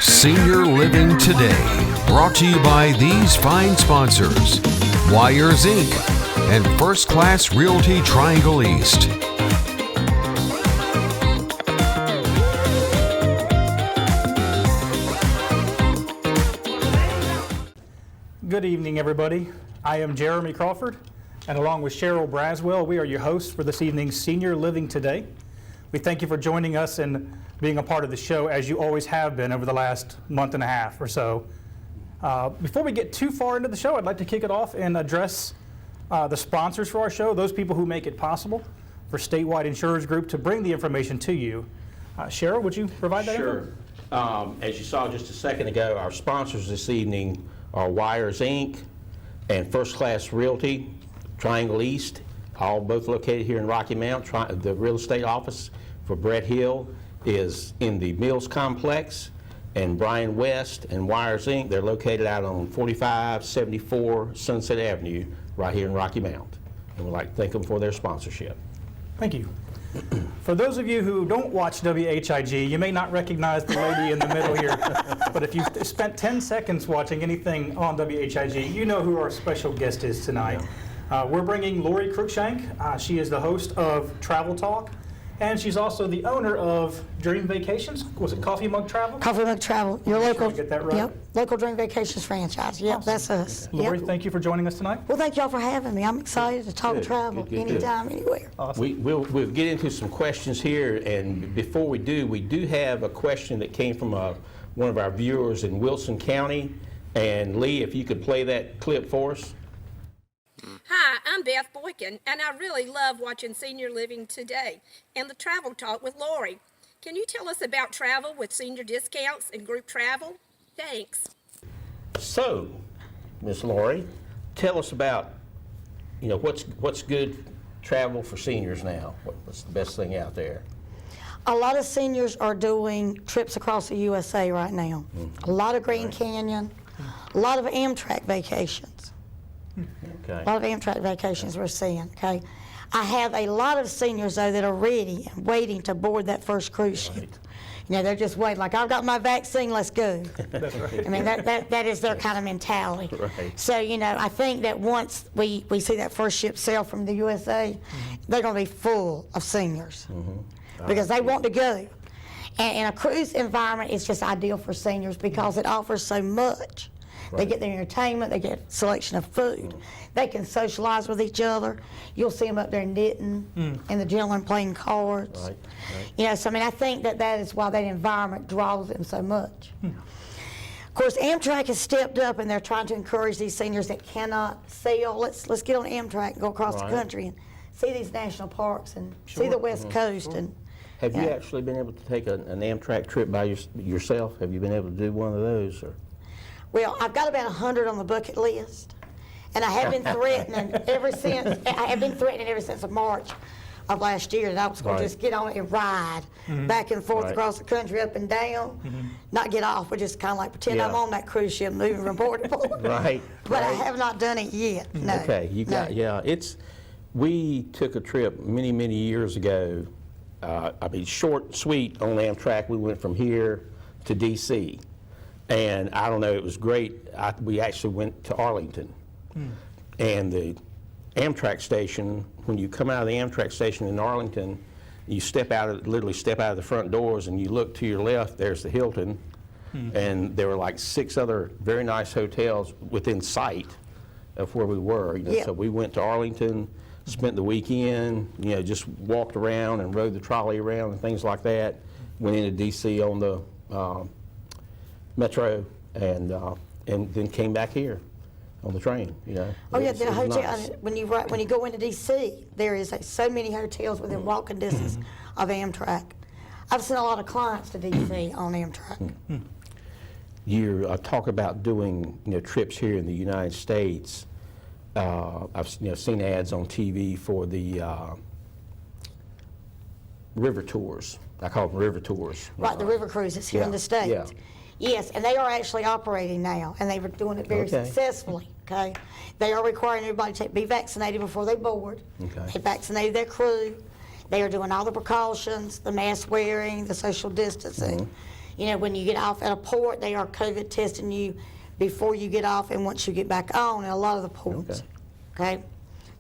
Senior Living Today, brought to you by these fine sponsors: Wires Inc. and First Class Realty Triangle East. Good evening, everybody. I am Jeremy Crawford, and along with Cheryl Braswell, we are your hosts for this evening's Senior Living Today. We thank you for joining us and being a part of the show, as you always have been over the last month and a half or so. Before we get too far into the show, I'd like to kick it off and address the sponsors for our show, those people who make it possible for Statewide Insurers Group to bring the information to you. Cheryl, would you provide that info? Sure. As you saw just a second ago, our sponsors this evening are Wires Inc. and First Class Realty Triangle East, both located here in Rocky Mount. The real estate office for Brett Hill is in the Mills Complex, and Brian West and Wires Inc., they're located out on 4574 Sunset Avenue right here in Rocky Mount. And we'd like to thank them for their sponsorship. Thank you. For those of you who don't watch WHIG, you may not recognize the lady in the middle here, but if you've spent 10 seconds watching anything on WHIG, you know who our special guest is tonight. We're bringing Lori Cruikshank. She is the host of Travel Talk, and she's also the owner of Dream Vacations. Was it Coffee Mug Travel? Coffee Mug Travel, your local. Get that right? Yep, local Dream Vacations franchise. Yep, Awesome. That's us. Lori, Yep. thank you for joining us tonight. Well, thank y'all for having me. I'm excited to talk Good, travel good, good, anytime, anywhere. Awesome. We'll get into some questions here, and before we do have a question that came from one of our viewers in Wilson County. And Lee, if you could play that clip for us. Hi, I'm Beth Boykin, and I really love watching Senior Living Today and the Travel Talk with Lori. Can you tell us about travel with senior discounts and group travel? Thanks. So, Miss Lori, tell us about, what's good travel for seniors now? What's the best thing out there? A lot of seniors are doing trips across the USA right now. A lot of Grand Canyon, a lot of Amtrak vacations. Okay. A lot of Amtrak vacations we're seeing, okay? I have a lot of seniors, though, that are ready and waiting to board that first cruise ship. Right. They're just waiting, like, I've got my vaccine, let's go. That's right. I mean, that is their kind of mentality. Right. So, I think that once we see that first ship sail from the USA, they're going to be full of seniors because they want to go. And in a cruise environment, it's just ideal for seniors because it offers so much. They get their entertainment, they get selection of food. They can socialize with each other. You'll see them up there knitting and the gentlemen playing cards. Right. So I think that is why that environment draws them so much. Of course, Amtrak has stepped up and they're trying to encourage these seniors that cannot sail. Let's get on Amtrak and go across the country and see these national parks and see the West Coast. And Have you actually been able to take an Amtrak trip by yourself? Have you been able to do one of those? Or? Well, I've got about 100 on the bucket list, and I have been threatening ever since March of last year that I was going to just get on it and ride back and forth across the country, up and down, not get off, but just kind of like pretend I'm on that cruise ship moving from port to port. Right. But I have not done it yet. No. Okay, we took a trip many, many years ago. Short, sweet on Amtrak. We went from here to D.C. And I don't know, it was great. We actually went to Arlington. And the Amtrak station, when you come out of the Amtrak station in Arlington, you literally step out of the front doors and you look to your left, there's the Hilton. And there were like 6 other very nice hotels within sight of where we were. So we went to Arlington, spent the weekend, just walked around and rode the trolley around and things like that. Went into D.C. on the Metro, and then came back here on the train. Oh yeah, the hotel. Nice. When you go into D.C., there is so many hotels within walking distance of Amtrak. I've sent a lot of clients to DC on Amtrak. You talk about doing trips here in the United States. I've seen ads on TV for the river tours. I call them river tours. Right, the river cruises here in the States. Yeah. Yes, and they are actually operating now, and they were doing it very successfully, okay? They are requiring everybody to be vaccinated before they board. Okay. They vaccinated their crew. They are doing all the precautions, the mask wearing, the social distancing. You know, when you get off at a port, they are COVID testing you before you get off and once you get back on in a lot of the ports, okay?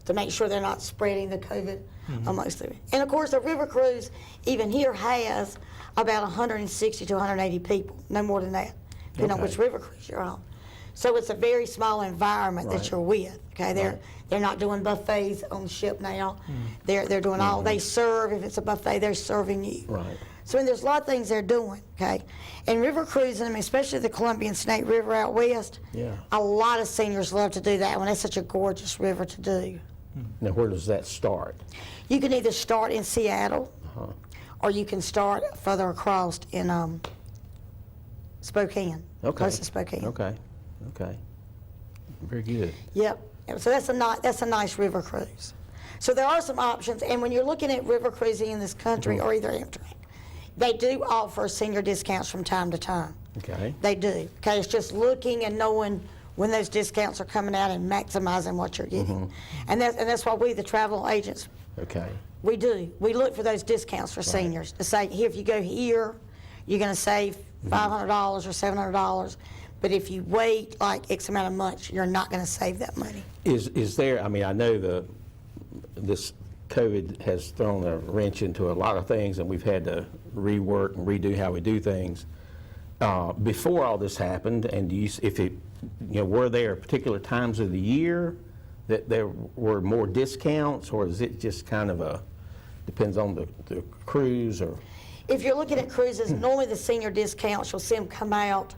To make sure they're not spreading the COVID amongst them. And of course, the river cruise, even here, has about 160 to 180 people, no more than that, depending on which river cruise you're on. So it's a very small environment that you're with. Okay, they're not doing buffets on the ship now. They're doing all they serve. If it's a buffet, they're serving you. Right. So I mean, there's a lot of things they're doing. Okay, and river cruising, I mean, especially the Columbia and Snake River out west. Yeah. A lot of seniors love to do that one. That's such a gorgeous river to do. Now, where does that start? You can either start in Seattle, or you can start further across in Spokane. Okay. Close to Spokane. Okay. Very good. Yep. So that's a nice river cruise. So there are some options, and when you're looking at river cruising in this country, or either Amtrak, they do offer senior discounts from time to time. Okay. They do. Okay, it's just looking and knowing when those discounts are coming out and maximizing what you're getting. And that's why we, the travel agents, Okay. we do. We look for those discounts for seniors to say, here, if you go here, you're going to save $500 or $700. But if you wait like X amount of months, you're not going to save that money. Is there? I mean, I know this COVID has thrown a wrench into a lot of things, and we've had to rework and redo how we do things. Before all this happened, and were there particular times of the year that there were more discounts, or is it just kind of depends on the cruise? Or if you're looking at cruises, normally the senior discounts, you'll see them come out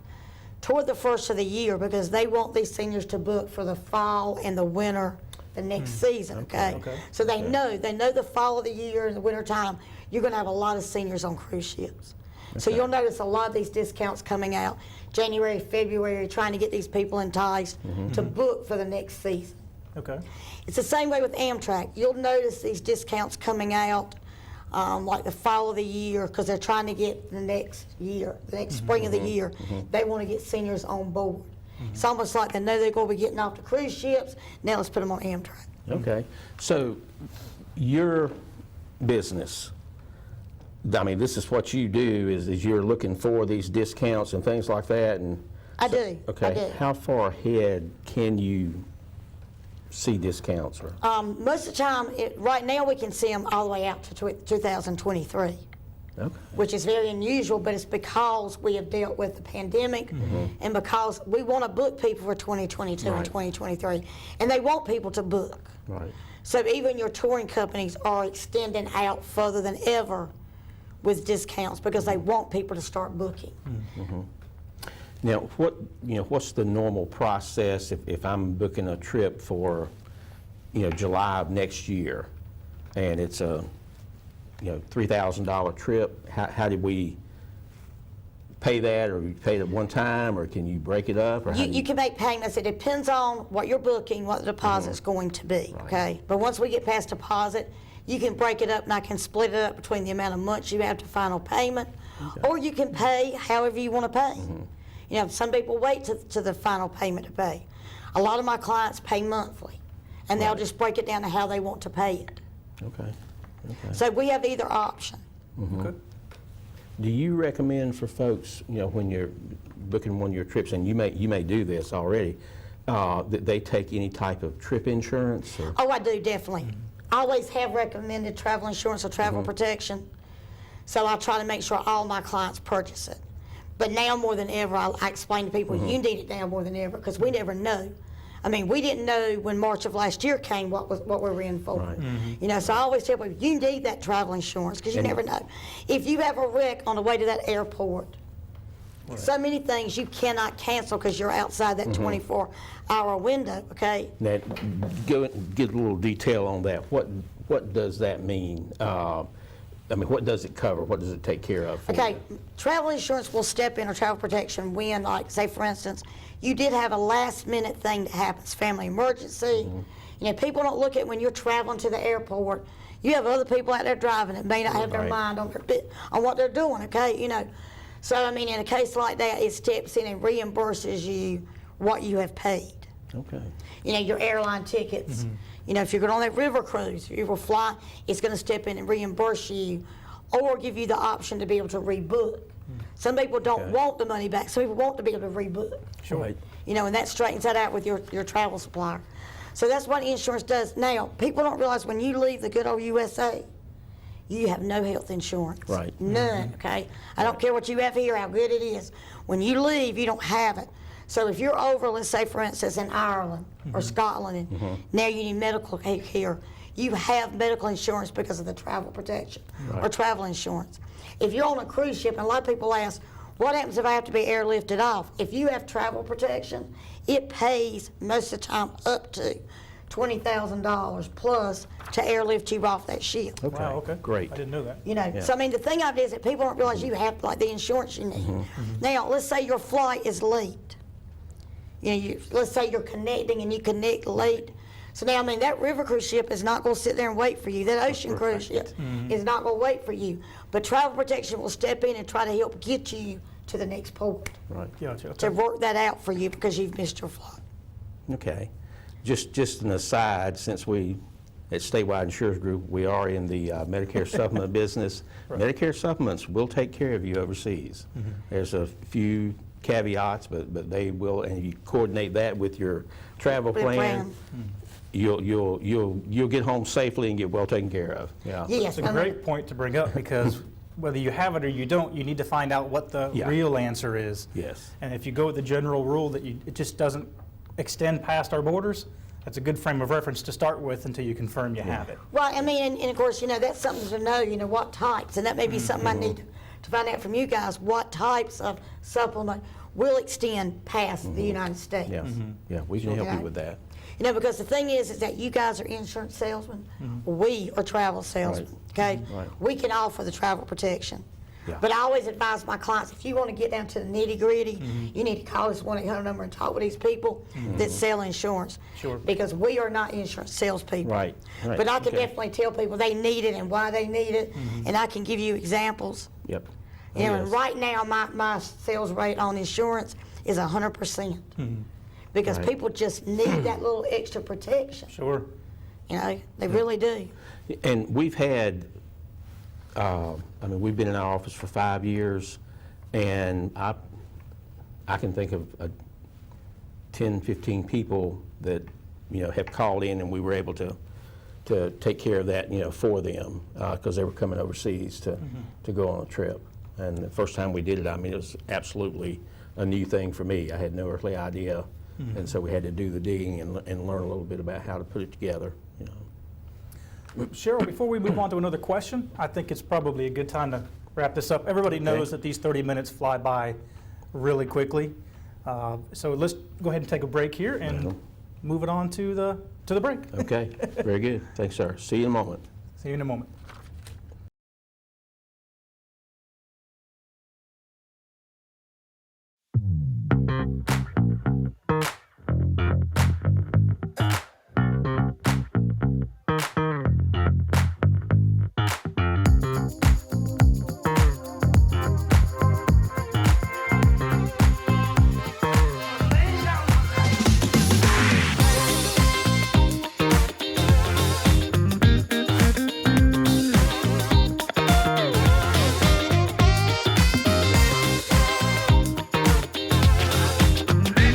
toward the first of the year because they want these seniors to book for the fall and the winter, the next season, okay? So they know the fall of the year and the winter time, you're going to have a lot of seniors on cruise ships. So you'll notice a lot of these discounts coming out January, February, trying to get these people enticed to book for the next season. Okay. It's the same way with Amtrak. You'll notice these discounts coming out like the fall of the year because they're trying to get the next year, the next spring of the year. They want to get seniors on board. It's almost like they know they're going to be getting off the cruise ships. Now let's put them on Amtrak. Okay. So your business, I mean, this is what you do is you're looking for these discounts and things like that. And I do. Okay. I do. How far ahead can you see discounts? Most of the time, right now we can see them all the way out to 2023. Okay. Which is very unusual, but it's because we have dealt with the pandemic and because we want to book people for 2022 and 2023, and they want people to book. Right. So even your touring companies are extending out further than ever with discounts because they want people to start booking. Now, what's the normal process if I'm booking a trip for, July of next year, and it's a $3,000 trip? How did we pay that, or you pay it at one time, or can you break it up? Or You can make payments. It depends on what you're booking, what the deposit's going to be, okay? But once we get past deposit, you can break it up, and I can split it up between the amount of months you have to final payment, or you can pay however you want to pay. Some people wait to the final payment to pay. A lot of my clients pay monthly, and they'll just break it down to how they want to pay it. Okay. So we have either option. Okay. Do you recommend for folks, when you're booking one of your trips, and you may do this already, that they take any type of trip insurance? Or? Oh, I do, definitely. I always have recommended travel insurance or travel protection, so I try to make sure all my clients purchase it. But now more than ever, I explain to people, you need it now more than ever, because we never know. I mean, we didn't know when March of last year came what we were in for. Right. So I always tell people, you need that travel insurance, because you never know. If you have a wreck on the way to that airport, so many things you cannot cancel because you're outside that 24-hour window, okay? Now, get a little detail on that. What does that mean? I mean, what does it cover? What does it take care of? for Okay, you? travel insurance will step in, or travel protection, when, like, say, for instance, you did have a last-minute thing that happens, family emergency. You know, people don't look at when you're traveling to the airport. You have other people out there driving that may not have their Right. mind on what they're doing, okay? You know, so, I mean, in a case like that, it steps in and reimburses you what you have paid. Okay. You know, your airline tickets. You know, if you're going on that river cruise, if you will fly, it's going to step in and reimburse you or give you the option to be able to rebook. Some people don't Okay. want the money back. Some people want to be able to rebook. Sure. Right. You know, and that straightens that out with your travel supplier. So that's what insurance does. Now, people don't realize when you leave the good old USA, you have no health insurance. Right. None, okay? I don't care what you have here, how good it is. When you leave, you don't have it. So if you're over, let's say, for instance, in Ireland or Scotland, and now you need medical care, you have medical insurance because of the travel protection or travel insurance. If you're on a cruise ship, and a lot of people ask, what happens if I have to be airlifted off? If you have travel protection, it pays most of the time up to $20,000 plus to airlift you off that ship. Okay. Wow, okay. Great. I didn't know that. You know, so I mean, the thing of it is that people don't realize you have like the insurance you need. Now, let's say your flight is late. You know, let's say you're connecting and you connect late. So now, I mean, that river cruise ship is not going to sit there and wait for you. That ocean cruise ship is not going to wait for you. But travel protection will step in and try to help get you to the next port Right. Gotcha. Okay. to work that out for you because you've missed your flight. Okay. Just an aside, since we, at Statewide Insurers Group, we are in the Medicare supplement business. Medicare supplements will take care of you overseas. There's a few caveats, but they will, and you coordinate that with your travel With plan. You'll get home safely and get well taken care of. Yeah. Yes, It's a great point to bring up because whether you have it or you don't, you need to find out what the Yeah. real answer is. Yes. And if you go with the general rule that it just doesn't extend past our borders, that's a good frame of reference to start with until you confirm you have it. Right, I mean, and of course, you know, that's something to know, you know, what types, and that may be something I need to find out from you guys, what types of supplement will extend past the United States. Yes. Yeah, we can help you Okay. with that. You know, because the thing is that you guys are insurance salesmen, we are travel salesmen, okay? Right. We can offer the travel protection. Yeah. But I always advise my clients, if you want to get down to the nitty-gritty, you need to call this 1-800 number and talk with these people that sell insurance. Sure. Because we are not insurance salespeople. Right, right, But I can okay. definitely tell people they need it and why they need it, and I can give you examples. Yep. You know, Yes. and right now, my sales rate on insurance is 100%. Because Right. people just need that little extra protection. Sure. You know, they really do. And we've had, I mean, we've been in our office for 5 years, and I can think of 10, 15 people that, you know, have called in, and we were able to take care of that, you know, for them, because they were coming overseas to go on a trip. And the first time we did it, I mean, it was absolutely a new thing for me. I had no earthly idea, and so we had to do the digging and learn a little bit about how to put it together, you know. Cheryl, before we move on to another question, I think it's probably a good time to wrap this up. Everybody knows that these 30 minutes fly by really quickly. So let's go ahead and take a break here and move it on to the break. Okay, very good. Thanks, sir. See you in a moment. See you in a moment.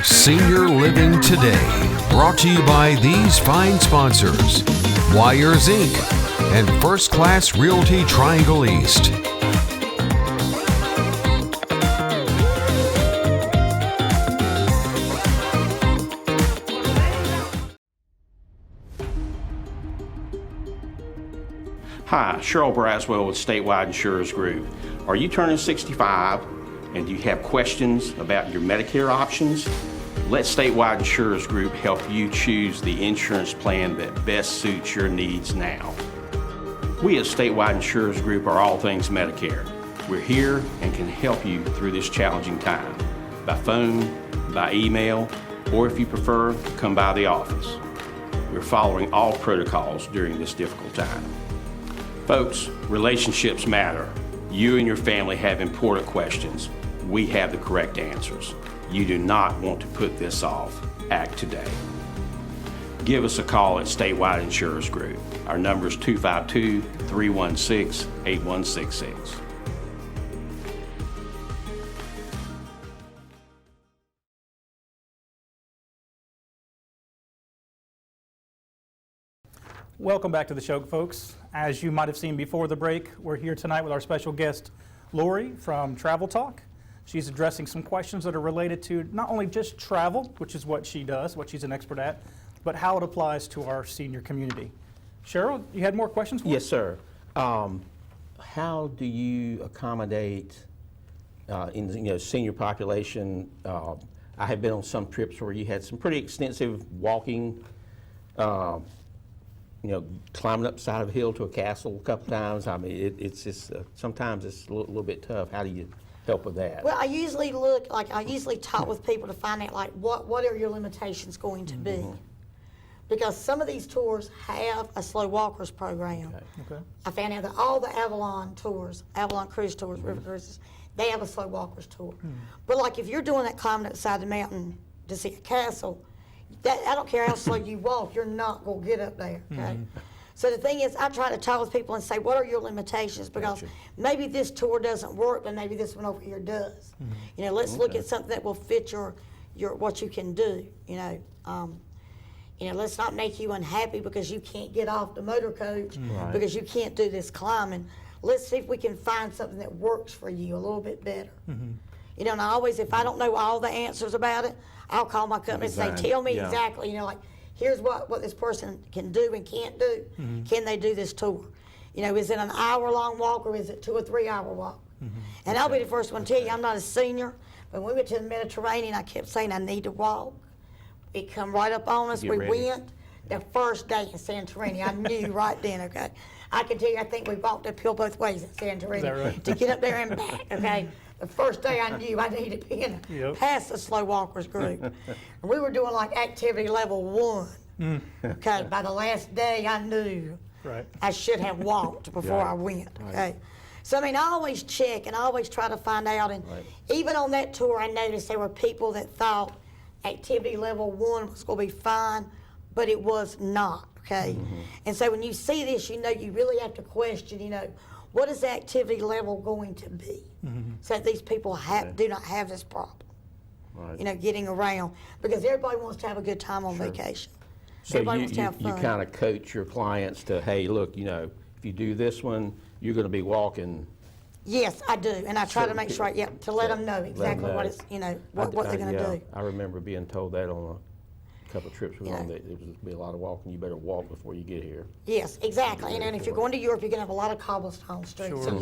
Senior Living Today, brought to you by these fine sponsors: Wires Inc. and First Class Realty Triangle East. Hi, Cheryl Braswell with Statewide Insurers Group. Are you turning 65 and do you have questions about your Medicare options? Let Statewide Insurers Group help you choose the insurance plan that best suits your needs now. We at Statewide Insurers Group are all things Medicare. We're here and can help you through this challenging time, by phone, by email, or if you prefer, come by the office. We're following all protocols during this difficult time. Folks, relationships matter. You and your family have important questions. We have the correct answers. You do not want to put this off. Act today. Give us a call at Statewide Insurers Group. Our number is 252-316-8166. Welcome back to the show, folks. As you might have seen before the break, we're here tonight with our special guest, Lori from Travel Talk. She's addressing some questions that are related to not only just travel, which is what she does, what she's an expert at, but how it applies to our senior community. Cheryl, you had more questions for us? Yes, sir. How do you accommodate in the senior population? I have been on some trips where you had some pretty extensive walking, climbing up the side of a hill to a castle a couple times. I mean, it's just sometimes it's a little bit tough. How do you help with that? Well, I usually talk with people to find out what are your limitations going to be. Because some of these tours have a slow walkers program. Okay. I found out that all the Avalon tours, Avalon cruise tours, river cruises, they have a slow walkers tour. But like if you're doing that climbing up the side of the mountain to see a castle, I don't care how slow you walk, you're not going to get up there, okay? So the thing is, I try to talk with people and say, what are your limitations? Because maybe this tour doesn't work, but maybe this one over here does. Let's look at something that will fit your what you can do, let's not make you unhappy because you can't get off the motor coach because you can't do this climbing. Let's see if we can find something that works for you a little bit better. And I always, if I don't know all the answers about it, I'll call my company and say, tell me exactly, here's what this person can do and can't do. Can they do this tour? Is it an hour-long walk or is it 2 or 3 hour walk? And I'll be the first one to tell you, I'm not a senior, but when we went to the Mediterranean, I kept saying I need to walk. It come right up on us. We went the first day in Santorini. I knew right then, okay? I can tell you, I think we walked uphill both ways in Santorini to get up there and back, okay? The first day I knew I needed to be past the slow walkers group. And we were doing like activity level 1. Okay, by the last day I knew I should have walked before I went, okay? So, I always check and I always try to find out. And even on that tour, I noticed there were people that thought activity level 1 was going to be fine, but it was not, okay? And so when you see this, you really have to question, what is the activity level going to be? So that these people do not have this problem, getting around. Because everybody wants to have a good time on vacation. So everybody wants to have fun. You kind of coach your clients to, hey, look, if you do this one, you're going to be walking. Yes, I do, and I try to make sure, to let them know exactly what it's, what they're going to do. I remember being told that on a couple of trips we were on, that it would be a lot of walking. You better walk before you get here. Yes, exactly. And if you're going to Europe, you're going to have a lot of cobblestone streets. So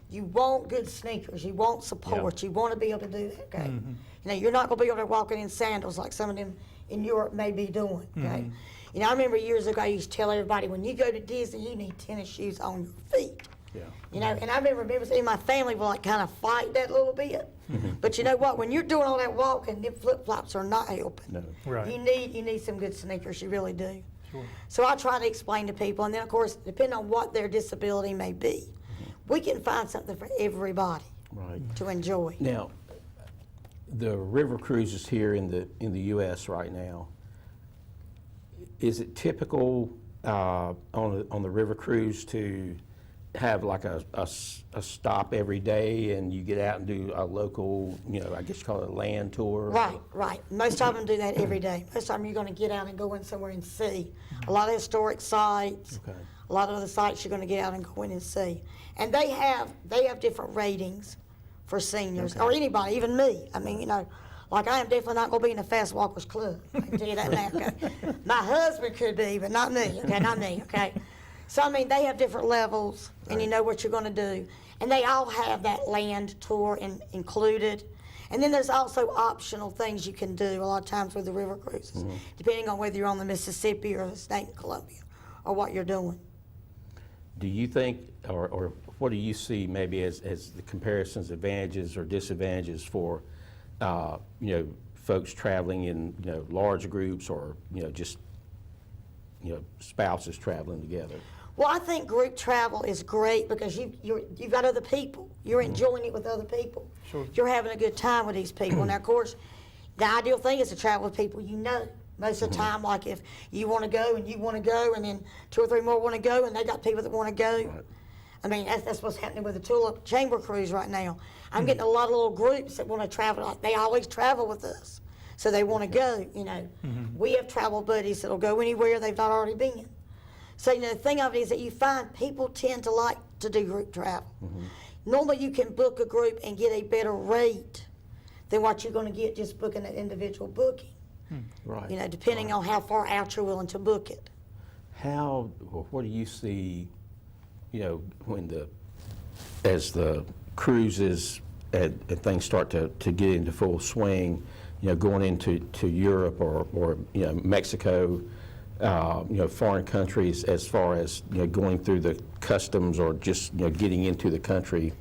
you want good sneakers. You want support. You want to be able to do that. Okay. You're not going to be able to walk in sandals like some of them in Europe may be doing. Okay. I remember years ago I used to tell everybody, when you go to Disney, you need tennis shoes on your feet. And I remember in my family will kind of fight that a little bit. But you know what? When you're doing all that walking, them flip-flops are not helping. No. You need some good sneakers. You really do. So I try to explain to people, and then of course, depending on what their disability may be, we can find something for everybody to enjoy. Now, the river cruises here in the U.S. right now, is it typical on the river cruise to have like a stop every day and you get out and do a local, I guess you call it a land tour? Right. Most of them do that every day. Most of them you're going to get out and go in somewhere and see. A lot of historic sites, a lot of other sites you're going to get out and go in and see. And they have different ratings for seniors, or anybody, even me. Like I am definitely not going to be in the Fast Walkers Club. I can tell you that now, okay? My husband could be, but not me, okay? So, they have different levels, and you know what you're going to do. And they all have that land tour included. And then there's also optional things you can do a lot of times with the river cruises, depending on whether you're on the Mississippi or the State of Columbia or what you're doing. do you think, or what do you see maybe as the comparisons, advantages or disadvantages for, folks traveling in, large groups or, just, spouses traveling together? Well, I think group travel is great because you've got other people. You're enjoying it with other people. Sure. You're having a good time with these people. Now, of course, the ideal thing is to travel with people you know. Most of the time, like if you want to go and you want to go, and then 2 or 3 more want to go, and they got people that want to go. Right. I mean, that's what's happening with the Tulip Chamber Cruise right now. I'm getting a lot of little groups that want to travel. Like, they always travel with us, so they want to go, We have travel buddies that'll go anywhere they've not already been. So, the thing of it is that you find people tend to like to do group travel. Normally, you can book a group and get a better rate than what you're going to get just booking an individual booking. Right. Depending on how far out you're willing to book it. What do you see, as the cruises and things start to get into full swing, going into Europe or Mexico, foreign countries, as far as, going through the customs or just, getting into the country?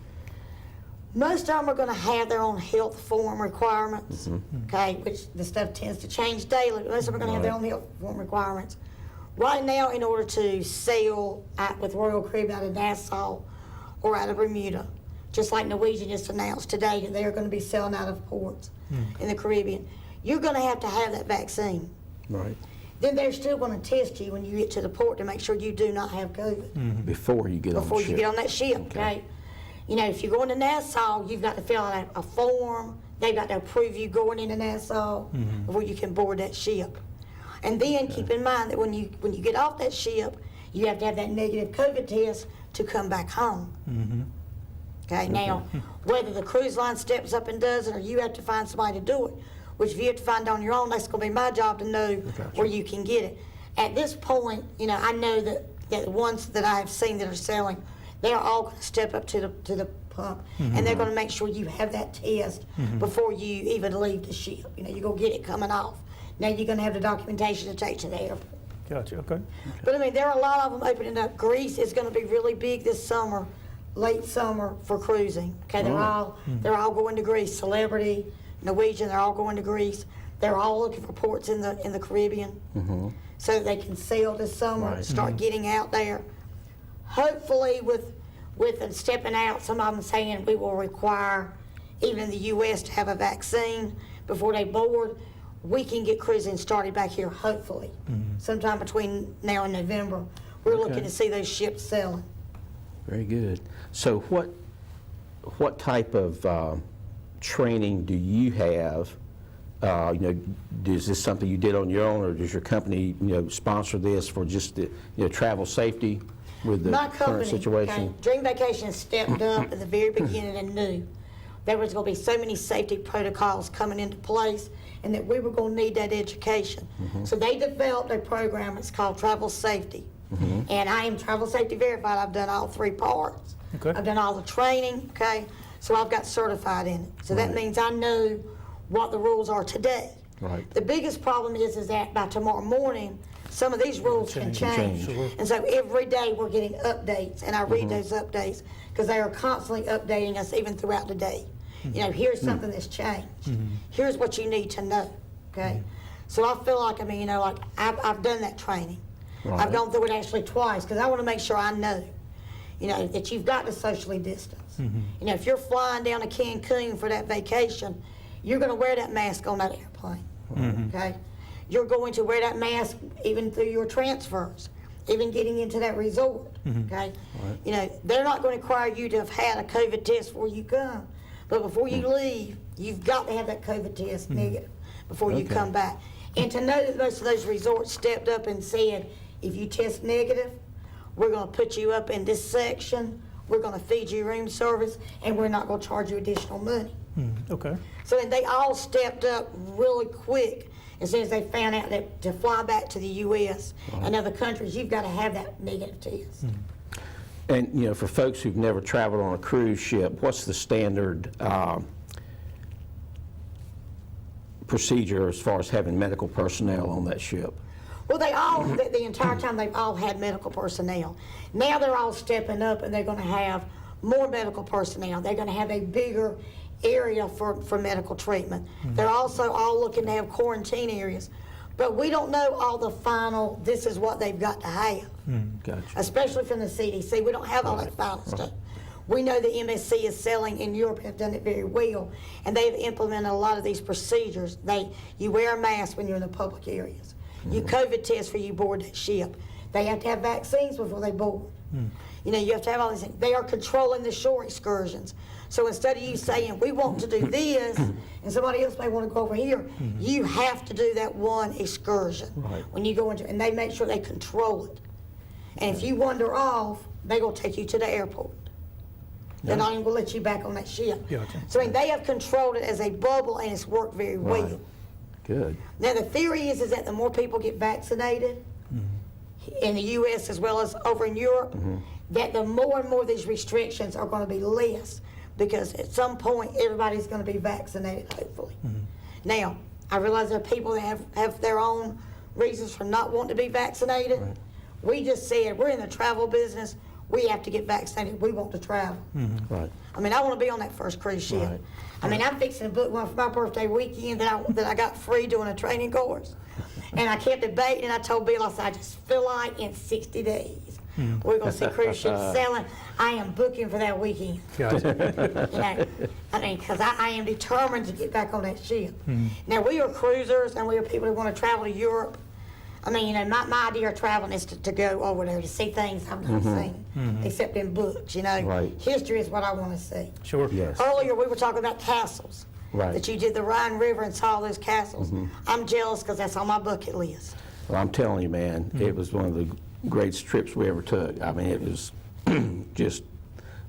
Most of them are going to have their own health form requirements, okay, which the stuff tends to change daily. Most of them are going to have their own health form requirements. Right now, in order to sail with Royal Caribbean out of Nassau or out of Bermuda, just like Norwegian just announced today that they're going to be sailing out of ports in the Caribbean, you're going to have that vaccine. Right. Then they're still going to test you when you get to the port to make sure you do not have COVID. Before you get on the ship. Before you get on that ship, okay? If you're going to Nassau, you've got to fill out a form. They've got to approve you going into Nassau before you can board that ship. And then keep in mind that when you get off that ship, you have to have that negative COVID test to come back home. Okay, now, whether the cruise line steps up and does it or you have to find somebody to do it, which if you have to find on your own, that's going to be my job to know where you can get it. At this point, I know that the ones that I have seen that are selling, they're all going to step up to the pump, and they're going to make sure you have that test before you even leave the ship. You go get it coming off. Now you're going to have the documentation to take to the airport. Gotcha, okay. But I mean, there are a lot of them opening up. Greece is going to be really big this summer, late summer for cruising. Okay, they're all going to Greece. Celebrity, Norwegian, they're all going to Greece. They're all looking for ports in the Caribbean, so that they can sail this summer and start getting out there. Hopefully, with them stepping out, some of them saying we will require, even in the U.S., to have a vaccine before they board. We can get cruising started back here, hopefully, sometime between now and November. We're looking to see those ships sailing. Very good. So what type of training do you have? Is this something you did on your own, or does your company, sponsor this for just the travel safety with the current situation? Okay, Dream Vacation stepped up at the very beginning and knew there was going to be so many safety protocols coming into place and that we were going to need that education. So they developed a program, it's called Travel Safety. And I am Travel Safety Verified. I've done all 3 parts. Okay. I've done all the training, okay? So I've got certified in it. So that means I know what the rules are today. Right. The biggest problem is that by tomorrow morning, some of these rules can change. And so every day we're getting updates, and I read those updates because they are constantly updating us even throughout the day. Here's something that's changed. Here's what you need to know, okay? So I feel like, I've done that training. Right. I've gone through it actually twice because I want to make sure I know, that you've got to socially distance. If you're flying down to Cancun for that vacation, you're going to wear that mask on that airplane, okay? You're going to wear that mask even through your transfers, even getting into that resort, okay? Right. They're not going to require you to have had a COVID test before you come, but before you leave, you've got to have that COVID test negative before you come back. And to know that most of those resorts stepped up and said, if you test negative, we're going to put you up in this section, we're going to feed you room service, and we're not going to charge you additional money. Okay. So they all stepped up really quick as soon as they found out that to fly back to the U.S. and other countries, you've got to have that negative test. And, for folks who've never traveled on a cruise ship, what's the standard procedure as far as having medical personnel on that ship? Well, they all, the entire time, they've all had medical personnel. Now they're all stepping up and they're going to have more medical personnel. They're going to have a bigger area for medical treatment. They're also all looking to have quarantine areas. But we don't know all the final, this is what they've got to have. Gotcha. Especially from the CDC. We don't have all that final stuff. We know the MSC is selling in Europe and have done it very well. And they've implemented a lot of these procedures. You wear a mask when you're in the public areas. You COVID test for you board that ship. They have to have vaccines before they board. You know, you have to have all these things. They are controlling the shore excursions. So instead of you saying, we want to do this, and somebody else may want to go over here, you have to do that one excursion when you go into, and they make sure they control it. And if you wander off, they're going to take you to the airport. They're not even going to let you back on that ship. Gotcha. So I mean, they have controlled it as a bubble, and it's worked very well. Good. Now the theory is that the more people get vaccinated in the U.S. as well as over in Europe, that the more and more of these restrictions are going to be less, because at some point everybody's going to be vaccinated, hopefully. Now, I realize there are people that have their own reasons for not wanting to be vaccinated. We just said, we're in the travel business. We have to get vaccinated. We want to travel. Right. I mean, I want to be on that first cruise ship. Right. I mean, I'm fixing to book one for my birthday weekend that I got free doing a training course. And I kept debating, and I told Bill, I said, I just feel like in 60 days, we're going to see cruise ships selling. I am booking for that weekend. Gotcha. You know, I mean, because I am determined to get back on that ship. Now, we are cruisers, and we are people who want to travel to Europe. I mean, you know, my idea of traveling is to go over there to see things I've not seen, except in books, you know. Right. History is what I want to see. Sure. Yes. Earlier, we were talking about castles. Right. That you did the Rhine River and saw those castles. I'm jealous because that's on my bucket list. Well, I'm telling you, man, it was one of the greatest trips we ever took. I mean, it was just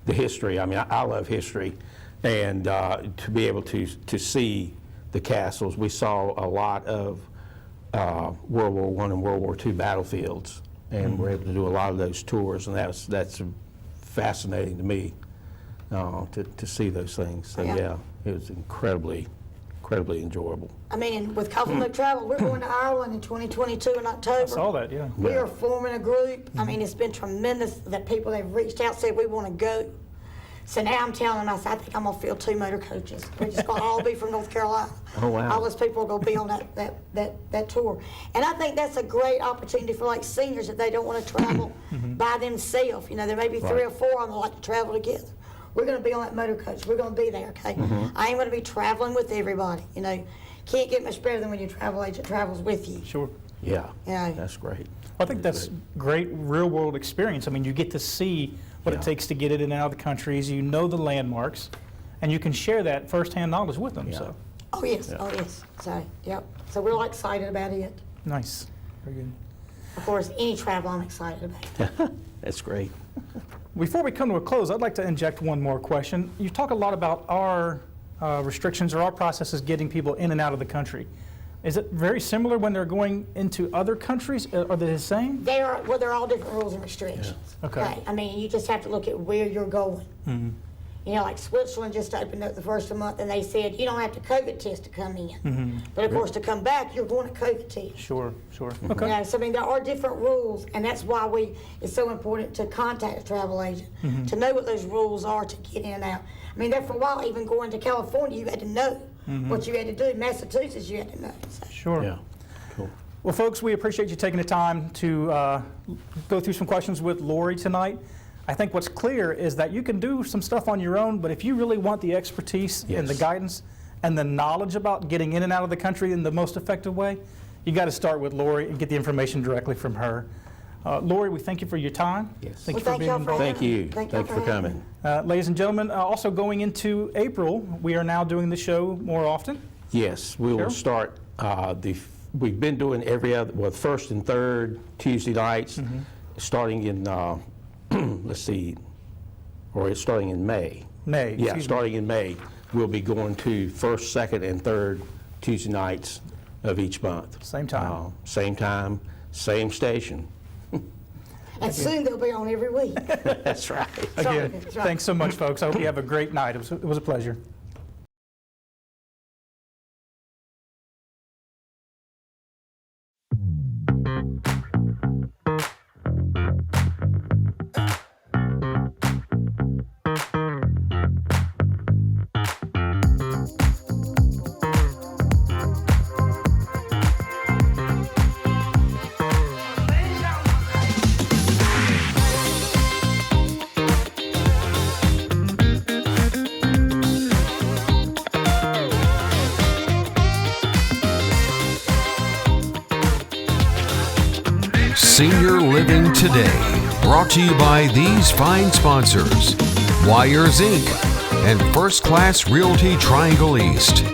the history. I mean, I love history, and to be able to see the castles, we saw a lot of World War I and World War II battlefields, and we're able to do a lot of those tours, and that's fascinating to me to see those things. So yeah, it was incredibly enjoyable. I mean, and with Covenant Travel, we're going to Ireland in 2022 in October. I saw that, yeah. We are forming a group. I mean, it's been tremendous that people have reached out, said we want to go. So now I'm telling them, I said, I think I'm going to fill 2 motor coaches. We're just going to all be from North Carolina. Oh, wow. All those people are going to be on that tour. And I think that's a great opportunity for like seniors if they don't want to travel by themselves. You know, there may be 3 or 4 of them that like to travel together. We're going to be on that motor coach. We're going to be there, okay? I ain't going to be traveling with everybody. You know, can't get much better than when your travel agent travels with you. Sure. Yeah, Yeah. that's great. I think that's great real-world experience. I mean, you get to see what it takes to get in and out of the countries. You know the landmarks, and you can share that firsthand knowledge with them. So Oh, yes. Oh, yes. So, yep. So we're all excited about it. nice. Very good. Of course, any travel I'm excited about. That's great. Before we come to a close, I'd like to inject one more question. You talk a lot about our restrictions or our processes getting people in and out of the country. Is it very similar when they're going into other countries? Are they the same? They're all different rules and restrictions. Okay. I mean, you just have to look at where you're going. You know, like Switzerland just opened up the first of the month, and they said you don't have to COVID test to come in. But of course, to come back, you're going to COVID test. Sure. You Okay. know, so I mean, there are different rules, and that's why it's so important to contact a travel agent to know what those rules are to get in and out. I mean, there for a while, even going to California, you had to know what you had to do. Massachusetts, you had to know. So. Sure. Yeah, cool. Well, folks, we appreciate you taking the time to go through some questions with Lori tonight. I think what's clear is that you can do some stuff on your own, but if you really want the expertise and the guidance and the knowledge about getting in and out of the country in the most effective way, you got to start with Lori and get the information directly from her. Lori, we thank you for your time. Yes. Thank you Well, for being involved. Thank you. Thank you Thank you for coming. Ladies and gentlemen, also going into April, we are now doing the show more often. Yes, we will start we've been doing first and third Tuesday nights, starting in, it's starting in May. May. Yeah, excuse me. starting in May, we'll be going to first, second, and third Tuesday nights of each month. Same time. Same time, same station. And soon they'll be on every week. That's right. Again, That's right. thanks so much, folks. I hope you have a great night. It was a pleasure. Senior Living Today, brought to you by these fine sponsors: Wires Inc. and First Class Realty Triangle East.